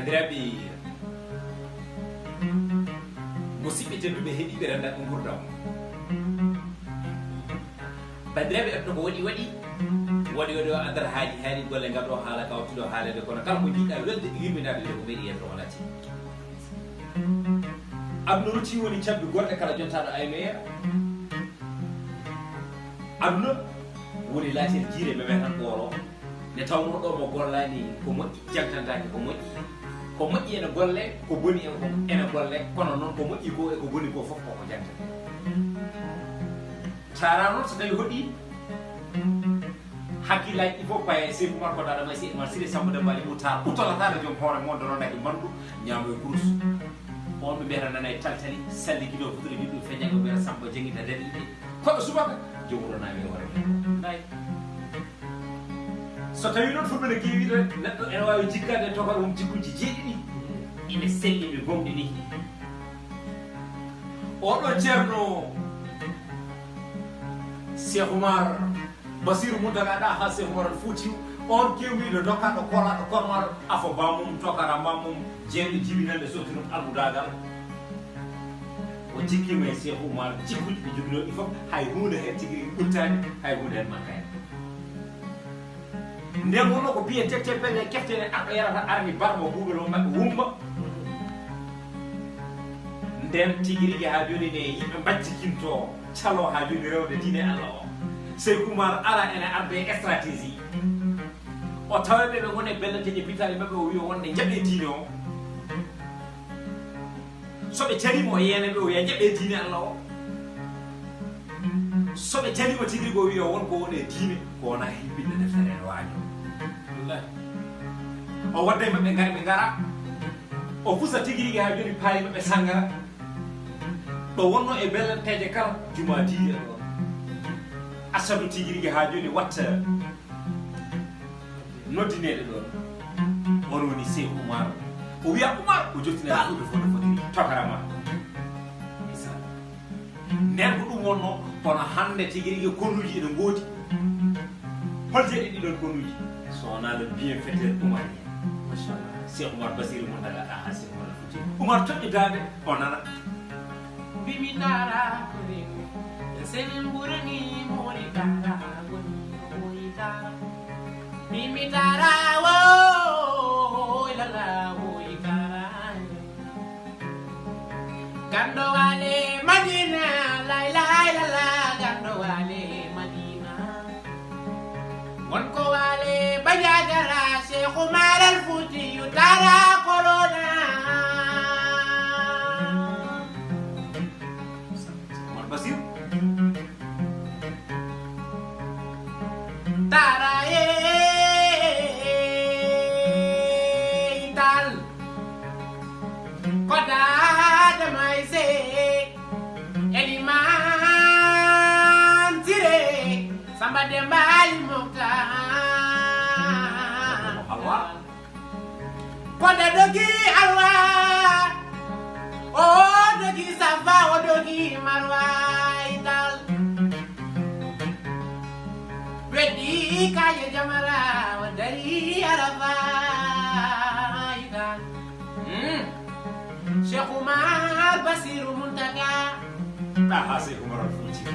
bandiraɓe musidɓe tedduɓe heeɗiɓe rendaɓe gurdam bandiraɓe ɗo ko waɗi o andata haali golle ngam ɗo haala kawtuɗo haalede kono kala ko jiiɗa welde yummidade nde ko meeɗi yeddo walati aduna rutti woni cabbi goɗɗe kala jontaɗo aynoya aduna woni laatel jiire meme tan ɓooro nde tawno ɗo mo gollani ko moƴƴi jagtantaki ko moƴƴi ene golle ko boni ene golle kono noon ko moƴƴi ko e ko boni ko fof koko jagtata tara noon so tawi hoɗi hakkillaji ɗi fof paye Cheikh Oumar ko daɗa may si ma siri Samba Dembali Moutar ɓutolatade joom hoore moon dononaki mandu ñaamoye kurus on ɓe mbiyata nana e taltali sallikiɗo fotore wiɗɗo feñago mbiyata Samba jangguita daɗiɗe koɗo subaka joom wuronami e hoore nayi so tawi noon fulɓe no keewiɗo neɗɗo ene wawi jikkade e tokar won jikkuji jeeɗiɗi ine selli ɓe gomɗi ni oɗo ceerno Cheikh Oumar bacire muntagaɗa ha Cheikh Oumar Foutiou on kewmiɗo dokkaɗo kolaɗo kormaɗo afo bamum tokara mamum jeeɗo jibinande sottinum almudagal o jikkima e Cheikh Oumar jikkuji ɓe joginoɗi fof hay hunde hen tigui ɓurtani hay hunde hen manka hen nden wonno ko biye tette pelle keftene arɗo yarata arni barmo ɓuuɓelo mabɓe wumba nden tigui rigui ha joni ne yimɓe mbajjikinto calo ha joni rewde diine Allah o Cheikh Oumar ara ene arde stratégie o taweɓe ɓe gone belleteje bitali mabɓe o wi wonde jaɓe diine o soɓe carimo o yeneɓe o wiya jaɓe diine Allah o soɓe carimo tigui o wiya wonko wone diine ko wona hiɓɓinde deftere en waño o wadda e mabɓe gari ɓe gara o fusa tigui rigui ha joni paali mabɓe sangara ɗo wonno e belleteje kala juma diine o asadu tigui rigui ha joni watta noddinede ɗon on woni Cheikh Oumar o wiya Oumar o jottinani fuɗo fof no fotiri tokarama nden ko ɗum wonno kono hande tigui rigui konnuji ene goodi holjeɗe ɗiɗon konnuji so wona le bienfaiteur Oumar machallah Cheikh Oumar bacire muntagaɗa ha Cheikh Oumar Foutiou Oumar toƴƴidade o nana bimi dara korego senin burani mori dara goni mori dara bimi dara wo lala wo dara gando wale Madina la la gando wale Madina wonko wale bajagara Cheikh Oumar al Foutiou dara corona bacire tara dal koda damay se eliman tire Samba Dembali Moutar koda dogi alwa o dogi safa o dogi marwa dal wedi kaya jamara wa dari arafa dal Cheikh Oumar bacire muntaga ha Cheikh Oumar Foutiou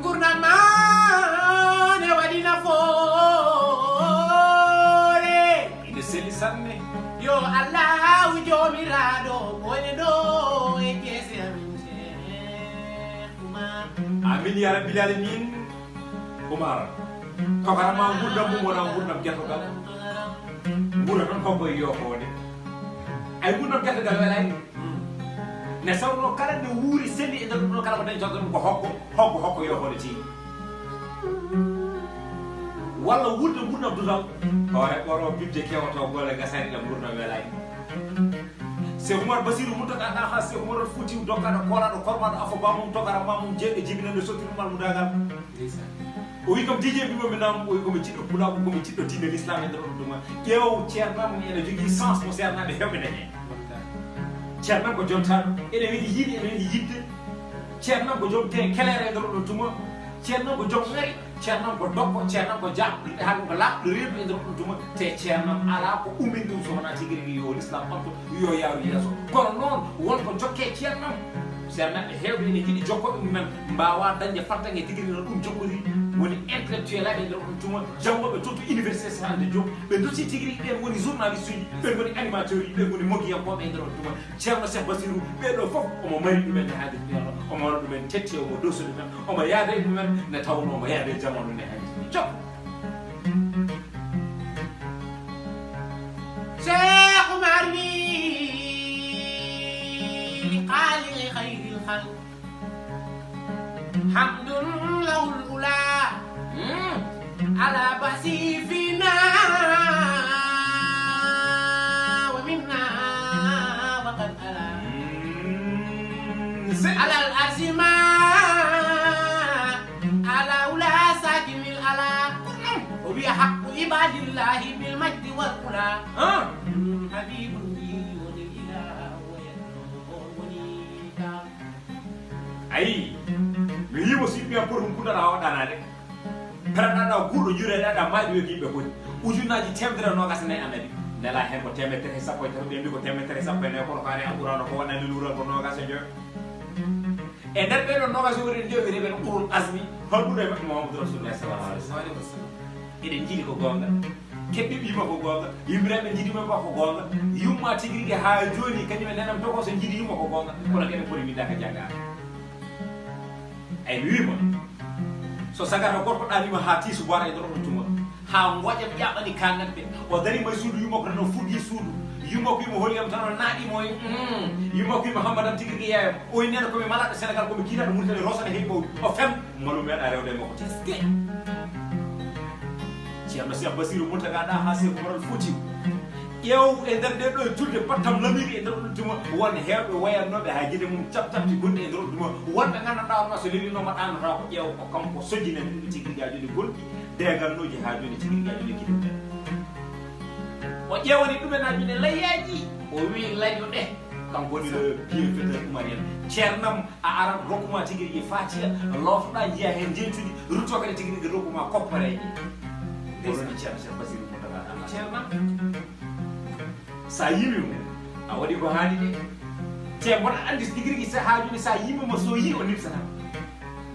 gurnama ne waɗina foore ine selli sanne yo Allahu jomiraɗo bone ɗo e keese amin Cheikh Oumar amin ya rabbil alamin Oumar tokarama gurdam mum wona gurdam guetogal gura tan hokkoye yohode ay gurdam guetogal welani ne sawno kala nde wuuri selli e nder ɗum ɗo kala ko dañi toga ɗum ko hokko yohode tii walla wurde gurdam dutal hoore ɓoro bibde kewoto golle gasani ɗam gurdam welani Cheikh Oumar bacire muntagaɗa ha Cheikh Oumar Foutiou dokkaɗo kolaɗo kormaɗo afo bamum tokara mamum jeeɗo jibinande sottirumal mudagal o wi kam dije mbimomi nam o wi komi jiɗɗo pulaagu komi jiɗɗo diine l'islam e nder ɗum ɗuma ƴeew ceernam ene jogui sens mo sernaɓe hewɓe dañe ceernam ko jontaɗo ene wiɗi yiiɗi ene wiɗi yidde ceernam ko joom te kelere e nder ɗum tuma ceernam ko joom ngari ceernam ko dokko ceernam ko jaɓɓo ɗiɗi haɗum ko laɓɗo reedu e nder ɗum tuma te ceernam ala ko umin ɗum so wona tigui rigui yo l'islam ɓamto yo yaaru yeeso kono noon wonko jokke ceernam ceernaɓe hewɓe ene jiiɗi jokkoɓe mumen mbawa dañde fartange tigui rigui no ɗum jokkori woni intellectuel aɓe e nder ɗum tuma janggoɓe totto université sande joom ɓe dotti tigui rigui ɓen woni journaliste uji ɓen woni animateur uji ɓen woni mogiyankoɓe e nder ɗum tuma ceerno cheikh basirou ɓeɗo foof omo mari ɗumen ne haadir ɗiyano omo waɗa ɗumen tetti omo dosude men omo yaada e mumen ne tawno omo yaada e jamanu ne haadir jok cheikh Oumar wi qali khayril khalq hamdun lahul ula ala basifina wa minna wa qad ala على الأزمة على ولا ساكن الألا وبحق عباد الله بالمجد والعلا حبيب الإله ويدعوني ayi mi yimo si ɓiya pour ɗum kuɗaɗa waɗana de paraɗaɗa guurɗo jureɗaɗa maaɗi weki yimɓe foti ujunaji temedere nogas nayi annabi nela hen ko temetere sappo e tati ɓe mbi ko temetere sappo e nayi kono ko ari a ɓurano ko waɗani luural ko nogas e joyo e nder ɓeɗo nogas woni jowi reɓe no ɓurul asmi hol ɓuuro e maɓɓe mamadou rasulullah sallallahu alaihi wa sallam eɗen jiiɗi ko gonga keɓɓiɓe yima ko gonga yimɓiraɓe jiiɗima ba ko gonga yumma tigui rigui ha joni kañumen nenam togo so jiiɗi yumma ko gonga kono keɗen poti mindaka jangga ay mi wima so sagata gorko ɗanima ha tiisu bora e nder ɗum tuma ha goƴam ƴaɓani kangatɓe o darima e suudu yumma ko tan o fuɗɗi suudu yumma ko yimo holiyam tan o naaɗimo yumma ko yimo hammadam tigui rigui yeyam o wi nene komi malaɗo sénégal komi kiitaɗo murtani rosane heeɓi ɓowɗi o fem malu meeɗa rewde e makko teske ceerno cheikh basirou moutaga ɗa ha seko moral foti ƴeew e nder ɗe ɗo julde battam lamiri e nder ɗum tuma won hewɓe wayannoɓe ha guide mum captapti gonɗi e nder ɗum tuma wonɓe gandanɗa onma so lelinoma ɗanata ko ƴeew ko kanko sojjinen ɗum tigui rigui ha joni gonɗi degannoji ha joni tigui rigui ha joni guide mumen o ƴewani ɗumen ha joni layyaji o wi layyo ɗe kanko woni le bienfaiteur Oumarienne ceernam a aran rokkuma tigui rigui fatia lootoɗa jiiya hen jentuɗi rutto kadi tigui rigui rokkuma koppareji woni ceerno cheikh basirou moutaga ɗa ceernam sa yimi mo a waɗi ko haani de te mboɗa andi tigui rigui sa ha joni sa yimimo so yi o nifsata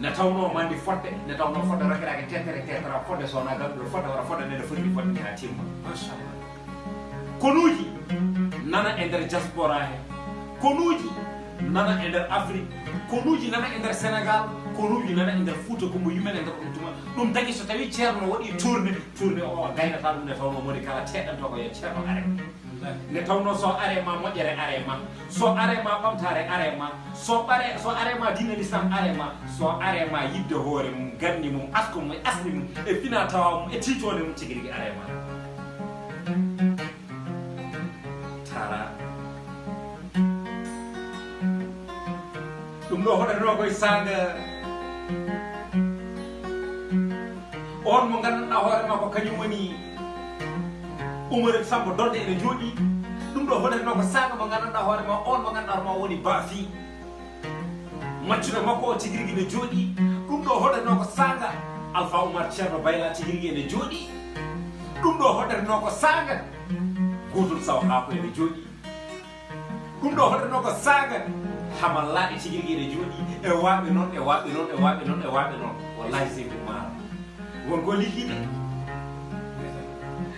ne tawno mandi fodde ne tawno fodde rakirake tetere tetera fodde sowona galɗo fodde wara fodde nene foti fodde ni ha timma machallah konuji nana e nder diaspora he konuji nana e nder afrique konuji nana e nder sénégal konuji nana e nder fouta komo yumen e nder ɗum tuma ɗum tagui so tawi ceerno waɗi tourné o gaynata ɗum ne tawno moni kala teɗanto ko yo ceerno are ne tawno so arema moƴƴere arema so arema ɓamtare arema so arema dina l'islam arema so arema yidde hoore mum ganni mum asko mum e asli mum e fina tawa mum e titode mum tigui rigui arema tara ɗum ɗo hoɗatno koye saga on mo gandanɗa hoorema ko kañum woni Oumar Samba Donde ene jooɗi ɗum ɗo hoɗatno ko saga mo gandanɗa hoorema on mo gandanɗa hoorema woni baafi maccuɗo makko o tigui rigui ne jooɗi ɗum ɗo hoɗatno ko saga Alpha Oumar ceerno bayla tigui rigui ene jooɗi ɗum ɗo hoɗatno ko saga gotol saw haako ene jooɗi ɗum ɗo hoɗatno ko saga hamallaɗe tigui rigui ene jooɗi e waɓe noon e waɓe noon e waɓe noon e waɓe noon wallahi seydi Oumar wonko liggide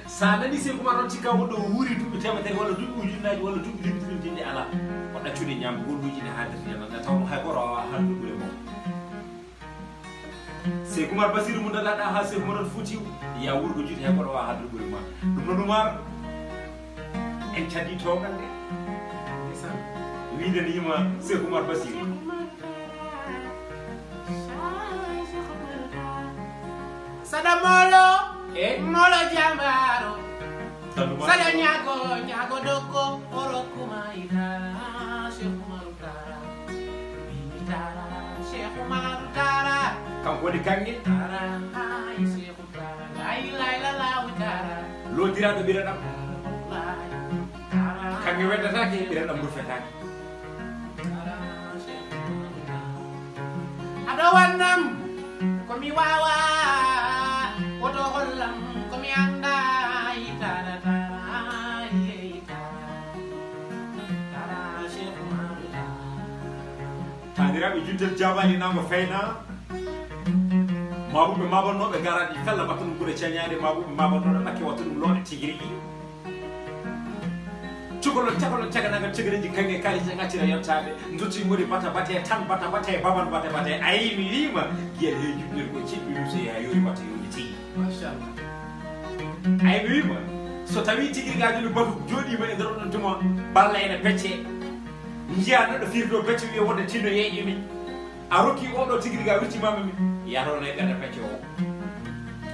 sa nani seydi Oumar noon cikka wonɗo wuuri duuɓi temetere walla duuɓi ujunnaji walla duuɓi limtinde ala o ɗaccude ñamde golluji ne haadirteno ne tawno hay goto wawa halde ɓuure mum seydi Oumar basirou mum dagaɗa ha seydi Oumar Foutiou ya wurgo juuɗe hay goto wawa halde ɓuure ma ɗum noon Oumar en caddi togal de wiide ne yima seydi Oumar basirou sada molo molo jambaro sada nyago doko orokuma itara cheikh Oumar tara bini tara cheikh Oumar tara kanko woni kanŋe tara ay cheikh tara la ilaha illallah tara lodiraɗo ɓireɗam kanŋe weddatake ɓireɗam rufetake aɗo wannam komi wawa taniraɓe juddel jabani nango fayna maɓuɓe mabannoɓe garaɗi fella batta ɗum ɓuure ceñade maɓuɓe mabannoɓe ɓakke watta ɗum looɗe tigiri ɗi cukalon caganagal cagareji kange kalise gaccira yettade dotti gori bata bate tan bata bate baban bata bate ayi mi wima guiyal he juɗɗel ko ciɗɗi ɗum so ya yori batta yoni tigi machallah ayi mi wima so tawi tigirigaji no batu joɗima e nder oɗon tuma balla ene pecce jiya neɗɗo firdo pecce wiya wonde tinno yeeƴimi a rokki oɗo tigiriga wittimama mi yatono e ɓerde pecce o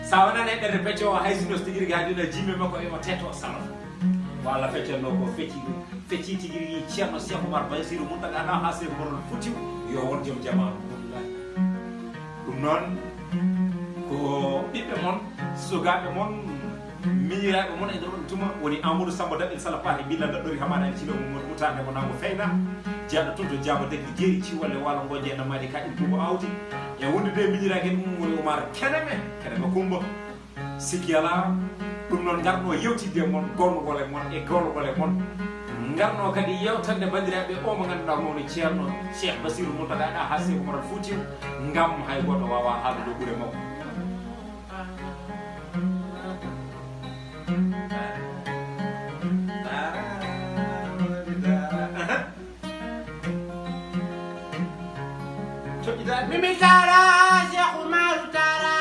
sa wonani e ɓerde pecce o hay sino so tigiriga dina jimme makko ema teto salo walla feccenno ko fecci tigirigui ceerno cheikh oumar bacire muntaga ɗa ha cheikh oumar futti yo won joom jamanu ɗum noon ko ɓiɓɓe moon sugaɓe moon miñiraɓe moon e nder ɗon tuma woni amadou samba daɓel sala paate billa daɗɗori hamaɗani cilo mutande mo nango fayna jeeɗo toon to jaaba degge jeeri ciwalle walla goje namadi kaɗi kumba awdi e wondude miñiraki ɗum woni oumar keneme kumba sikki ala ɗum noon garno yewtidde moon gornogole moon e gornogole moon garno kadi yewtande bandiraɓe o mo ganduɗa mowni ceerno cheikh bacire muntaga ɗa ha cheikh oumar fouti ngam hay goɗɗo wawa haaldude ɓuure makko Mimi Tara, Cheikh Oumar Tara,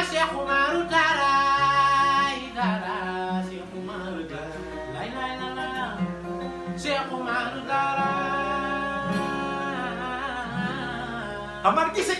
Cheikh Oumar Tara, Cheikh Oumar Tara, la Cheikh Oumar Tara. Amar Gise.